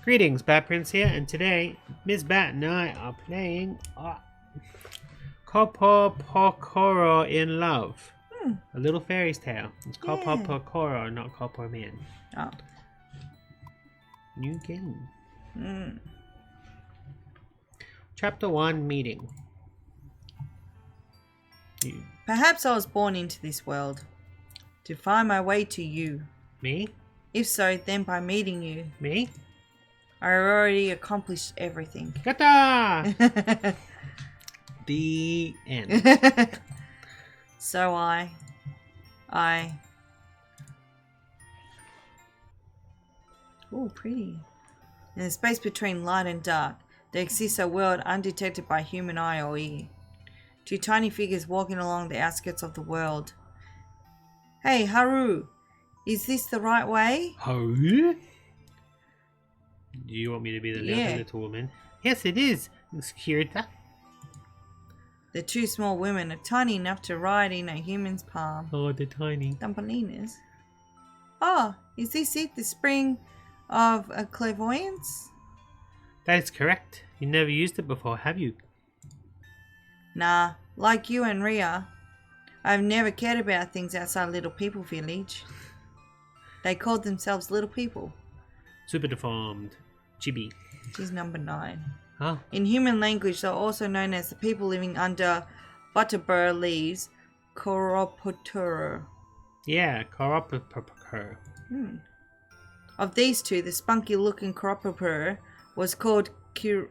Greetings, Batprince here, and today Miss Bat and I are playing Koropokkur in Love. A little fairy's tale. It's Koropokkur, not Koropokkur Man. Oh. New game. Chapter 1, Meeting. Perhaps I was born into this world to find my way to you. Me? If so, then by meeting you, Me? I already accomplished everything. Gata! The end. So I... Ooh, pretty. In the space between light and dark, there exists a world undetected by human eye or ear. Two tiny figures walking along the outskirts of the world. Hey, Haru! Is this the right way? Haru? Do you want me to be the little woman? Yes, it is, curator. The two small women are tiny enough to ride in a human's palm. Oh, they're tiny. Dumpalinas. Oh, is this it? The spring of clairvoyance? That is correct. You never used it before, have you? Nah, like you and Ria, I've never cared about things outside Little People Village. They called themselves Little People. Super deformed. Chibi. She's number 9. Oh. In human language, they're also known as the people living under butterbur leaves, Koropokkur. Yeah, Koropokkur. Of these two, the spunky-looking Koropokkur was called curator,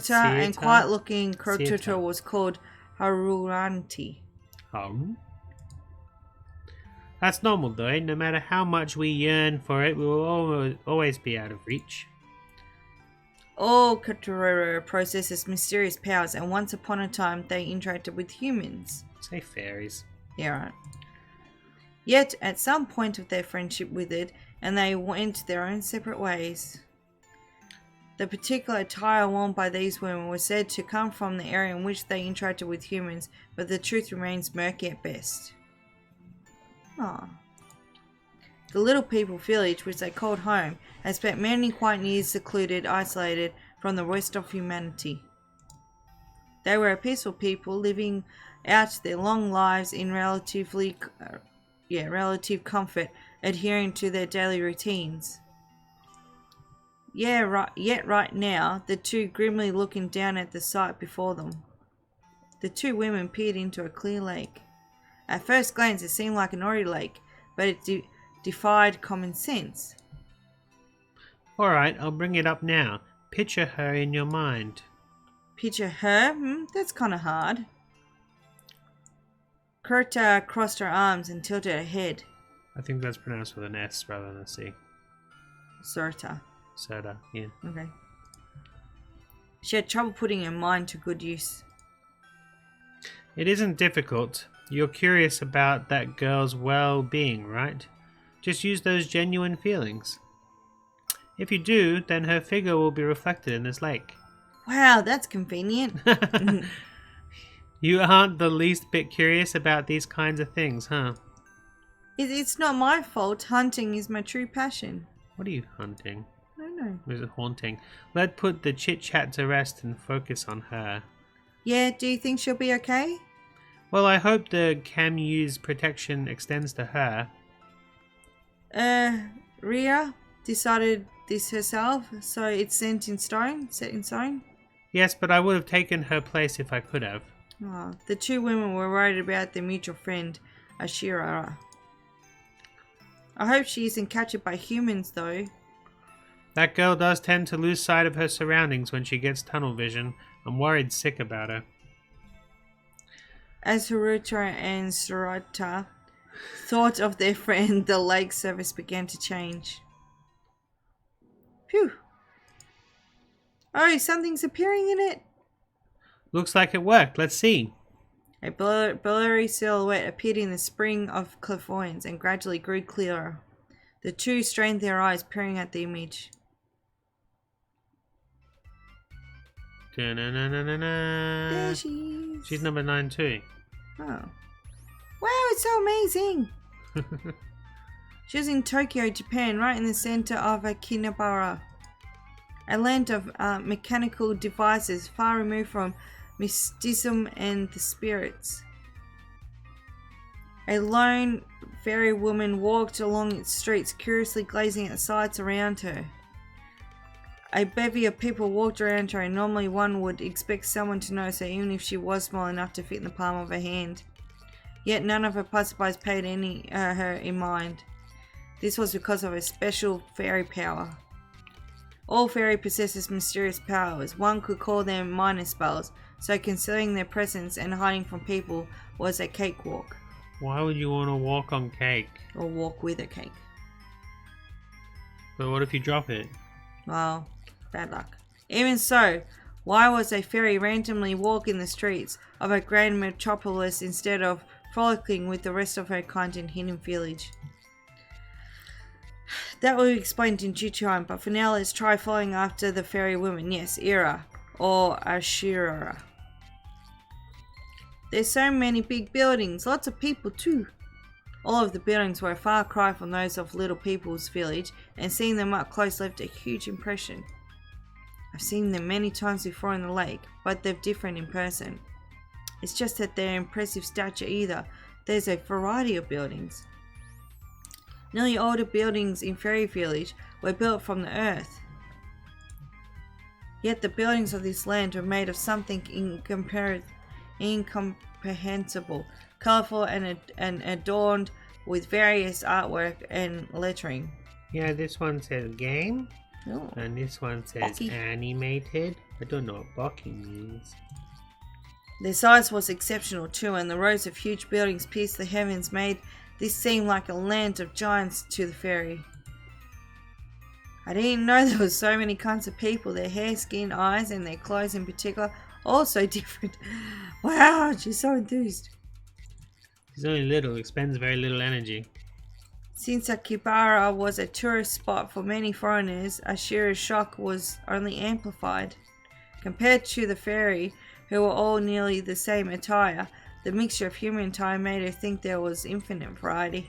and quiet-looking curator was called Haruranti. Oh. That's normal though. No matter how much we yearn for it, we will always be out of reach. All curator possesses mysterious powers, and once upon a time they interacted with humans. Say fairies. Yeah, right. Yet, at some point of their friendship withered, and they went their own separate ways. The particular attire worn by these women was said to come from the area in which they interacted with humans, but the truth remains murky at best. Ah. The Little People Village, which they called home, has spent many quiet years secluded, isolated from the rest of humanity. They were a peaceful people living out their long lives in relative comfort, adhering to their daily routines. Yet right now, the two grimly looking down at the sight before them. The two women peered into a clear lake. At first glance, it seemed like an ordinary lake, but it defied common sense. Alright, I'll bring it up now. Picture her in your mind. Picture her? That's kind of hard. Kurta crossed her arms and tilted her head. I think that's pronounced with an S rather than a C. Surta. Soda, yeah. Okay. She had trouble putting her mind to good use. It isn't difficult. You're curious about that girl's well-being, right? Just use those genuine feelings. If you do, then her figure will be reflected in this lake. Wow, that's convenient. You aren't the least bit curious about these kinds of things, huh? It's not my fault. Hunting is my true passion. What are you hunting? I don't know. Or is it haunting? Let's put the chit-chat to rest and focus on her. Yeah, do you think she'll be okay? Well, I hope the Camu's protection extends to her. Ria decided this herself, so it's set in stone? Yes, but I would have taken her place if I could have. Oh, the two women were worried about their mutual friend, Ashira. I hope she isn't captured by humans, though. That girl does tend to lose sight of her surroundings when she gets tunnel vision. I'm worried sick about her. As Haruta and Surata thought of their friend, the lake surface began to change. Phew. Oh, something's appearing in it. Looks like it worked. Let's see. A blurry silhouette appeared in the spring of clairvoyance and gradually grew clearer. The two strained their eyes, peering at the image. There she is. She's number 9 too. Oh. Wow, it's so amazing! She was in Tokyo, Japan, right in the center of Akihabara, a land of mechanical devices far removed from mysticism and the spirits. A lone fairy woman walked along its streets, curiously gazing at the sights around her. A bevy of people walked around her, and normally one would expect someone to notice her, even if she was small enough to fit in the palm of her hand. Yet none of her passersby paid her in mind. This was because of her special fairy power. All fairy possesses mysterious powers. One could call them minor spells, so concealing their presence and hiding from people was a cakewalk. Why would you want to walk on cake? Or walk with a cake. But what if you drop it? Well, bad luck. Even so, why was a fairy randomly walking the streets of a grand metropolis instead of frolicking with the rest of her kind in hidden village? That will be explained in due time, but for now let's try following after the fairy woman. Yes, Ira, or Ashira. There's so many big buildings, lots of people too. All of the buildings were a far cry from those of Little People's village, and seeing them up close left a huge impression. I've seen them many times before in the lake, but they're different in person. It's just that they're impressive stature either. There's a variety of buildings. Nearly all the buildings in Fairy Village were built from the earth. Yet the buildings of this land were made of something incomprehensible, colourful and adorned with various artwork and lettering. Yeah, this one says game, Oh. and this one says Bocky. animated. I don't know what Bocky means. Their size was exceptional too, and the rows of huge buildings pierced the heavens made this seem like a land of giants to the fairy. I didn't know there were so many kinds of people, their hair, skin, eyes, and their clothes in particular, all so different. Wow, she's so enthused. She's only little, expends very little energy. Since Akihabara was a tourist spot for many foreigners, Ashira's shock was only amplified. Compared to the fairy, who were all nearly the same attire, the mixture of human attire made her think there was infinite variety.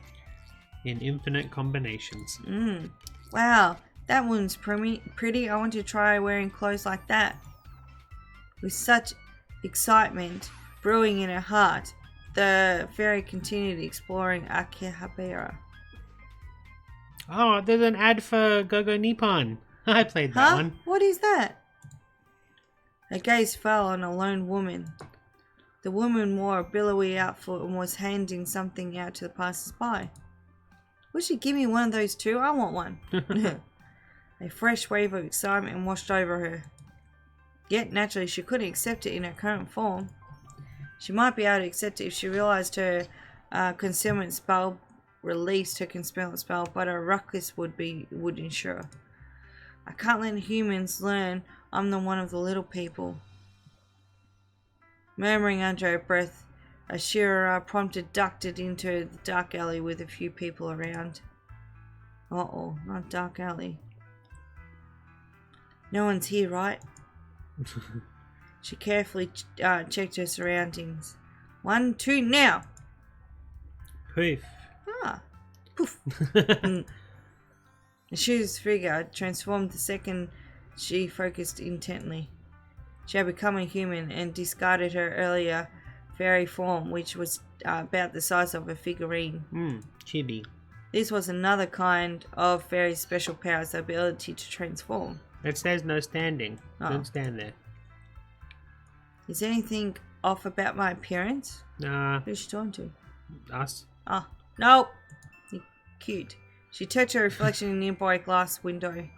In infinite combinations. Wow, that one's pretty. I want to try wearing clothes like that. With such excitement brewing in her heart, the fairy continued exploring Akihabara. Oh, there's an ad for Go-Go Nippon. I played that one. What is that? Her gaze fell on a lone woman. The woman wore a billowy outfit and was handing something out to the passers-by. Would she give me one of those too? I want one. A fresh wave of excitement washed over her. Yet, naturally, she couldn't accept it in her current form. She might be able to accept it if she realized her concealment spell released her concealment spell, but a ruckus would ensure. I can't let humans learn I'm the one of the little people. Murmuring under her breath, Ashira prompted ducked into the dark alley with a few people around. Uh-oh, not dark alley. No one's here, right? She carefully checked her surroundings. 1, 2, now! Poof. Ah, poof. Ashira's figure transformed the second she focused intently. She had become a human and discarded her earlier fairy form, which was about the size of a figurine. Chibi. This was another kind of fairy's special powers, the ability to transform. It says no standing. Oh. Don't stand there. Is anything off about my appearance? Nah. Who's she talking to? Us. Ah, nope. You're cute. She touched her reflection in a nearby glass window.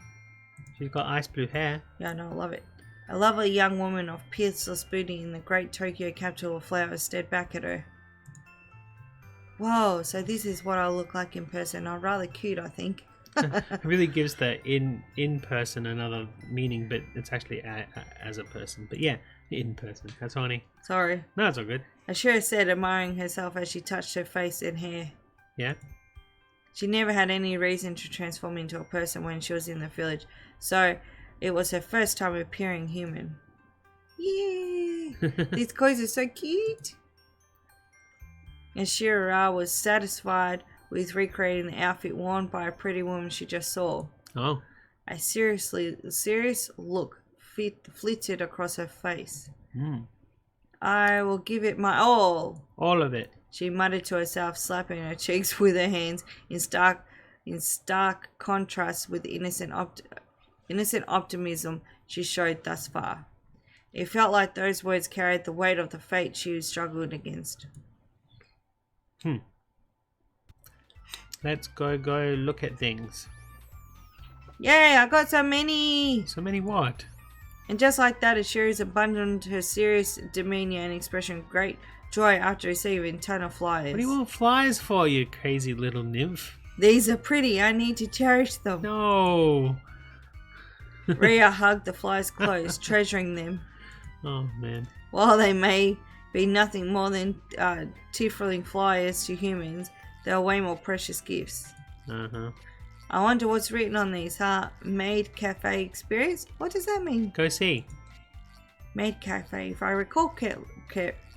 She's got ice blue hair. Yeah, no, I love it. A lovely young woman of peerless beauty in the great Tokyo capital of flowers stared back at her. Whoa, so this is what I look like in person. I'm rather cute, I think. It really gives the in person another meaning, but it's actually as a person. But yeah, in person. That's funny. Sorry. No, it's all good. Ashira said, admiring herself as she touched her face and hair. Yeah? She never had any reason to transform into a person when she was in the village, so it was her first time appearing human. Yay! These clothes are so cute! Ashira was satisfied with recreating the outfit worn by a pretty woman she just saw. Oh. A serious look flitted across her face. I will give it my all. All of it. She muttered to herself, slapping her cheeks with her hands in stark contrast with the innocent optimism she showed thus far. It felt like those words carried the weight of the fate she struggled against. Let's go look at things. Yay, I got so many! So many what? And just like that, Ashira's abandoned her serious demeanour and expression of great joy after receiving a ton of flyers. What do you want flies for, you crazy little nymph? These are pretty, I need to cherish them. No! Rhea hugged the flies close, treasuring them. Oh, man. While they may be nothing more than tiefling flyers to humans, they are way more precious gifts. Uh-huh. I wonder what's written on these, huh? Maid Cafe Experience? What does that mean? Go see. Maid Cafe. If I recall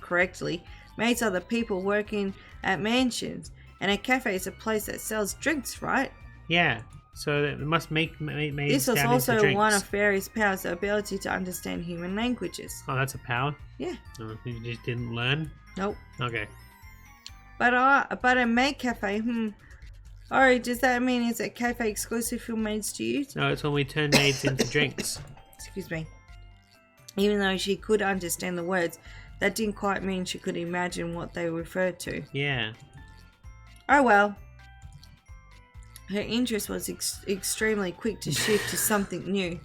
correctly, maids are the people working at mansions, and a cafe is a place that sells drinks, right? Yeah, so it must make maids This was down also into drinks. one of Fairy's powers, the ability to understand human languages. Oh, that's a power? Yeah. Oh, you just didn't learn? Nope. Okay. But a maid cafe, Alright, does that mean it's a cafe exclusive for maids to use? No, it's when we turn maids into drinks. Excuse me. Even though she could understand the words, that didn't quite mean she could imagine what they referred to. Yeah. Oh well. Her interest was extremely quick to shift to something new.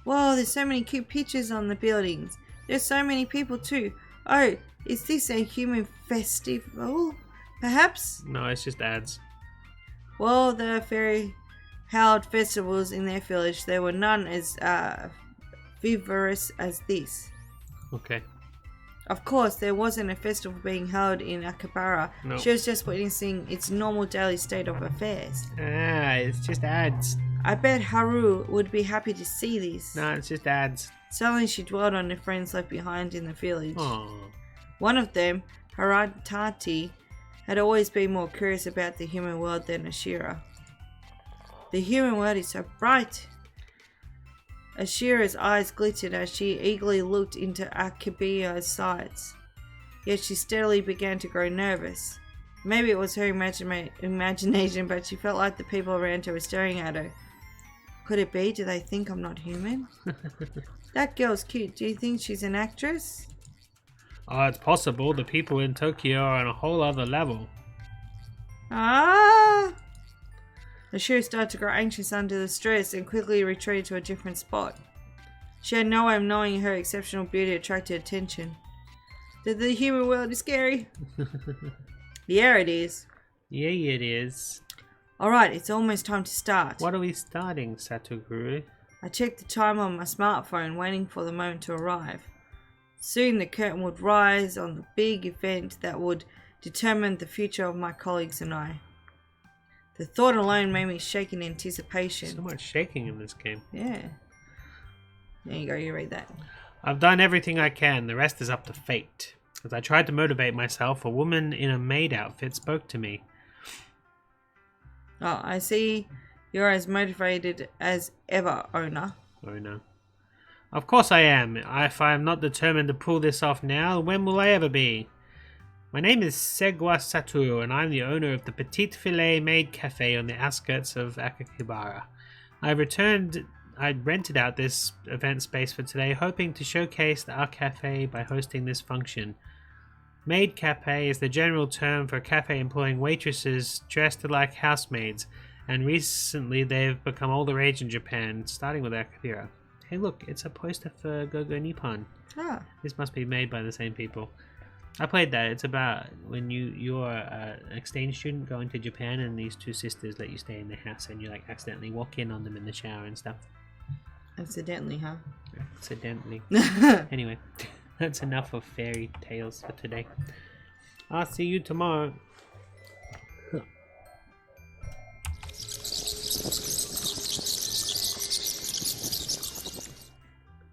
Whoa, there's so many cute pictures on the buildings. There's so many people too. Oh, is this a human festival? Perhaps? No, it's just ads. Well, the fairy held festivals in their village. There were none as vigorous as this. Okay. Of course, there wasn't a festival being held in Akabara. No. She was just witnessing its normal daily state of affairs. Ah, it's just ads. I bet Haru would be happy to see this. No, it's just ads. Suddenly she dwelled on the friends left behind in the village. Oh. One of them, Haratati, had always been more curious about the human world than Ashira. The human world is so bright. Ashira's eyes glittered as she eagerly looked into Akabiya's sights. Yet she steadily began to grow nervous. Maybe it was her imagination, but she felt like the people around her were staring at her. Could it be? Do they think I'm not human? That girl's cute. Do you think she's an actress? Oh, it's possible. The people in Tokyo are on a whole other level. Ah! Ashira started to grow anxious under the stress and quickly retreated to a different spot. She had no way of knowing her exceptional beauty attracted attention. The human world is scary. Yeah, it is. Yeah, it is. Alright, it's almost time to start. What are we starting, Satoguru? I checked the time on my smartphone, waiting for the moment to arrive. Soon the curtain would rise on the big event that would determine the future of my colleagues and I. The thought alone made me shake in anticipation. So much shaking in this game. Yeah. There you go, you read that. I've done everything I can. The rest is up to fate. As I tried to motivate myself, a woman in a maid outfit spoke to me. Oh, I see you're as motivated as ever, owner. Oh no. Of course I am. If I am not determined to pull this off now, when will I ever be? My name is Segwa Satoru, and I'm the owner of the Petite Filet Maid Cafe on the outskirts of Akakibara. I rented out this event space for today, hoping to showcase our cafe by hosting this function. Maid cafe is the general term for a cafe employing waitresses dressed like housemaids, and recently they've become all the rage in Japan, starting with Akakibara. Hey look, it's a poster for Go-Go Nippon. Ah. This must be made by the same people. I played that. It's about when you're an exchange student going to Japan and these two sisters let you stay in their house and you like accidentally walk in on them in the shower and stuff. Accidentally, huh? Accidentally. Anyway, that's enough of fairy tales for today. I'll see you tomorrow.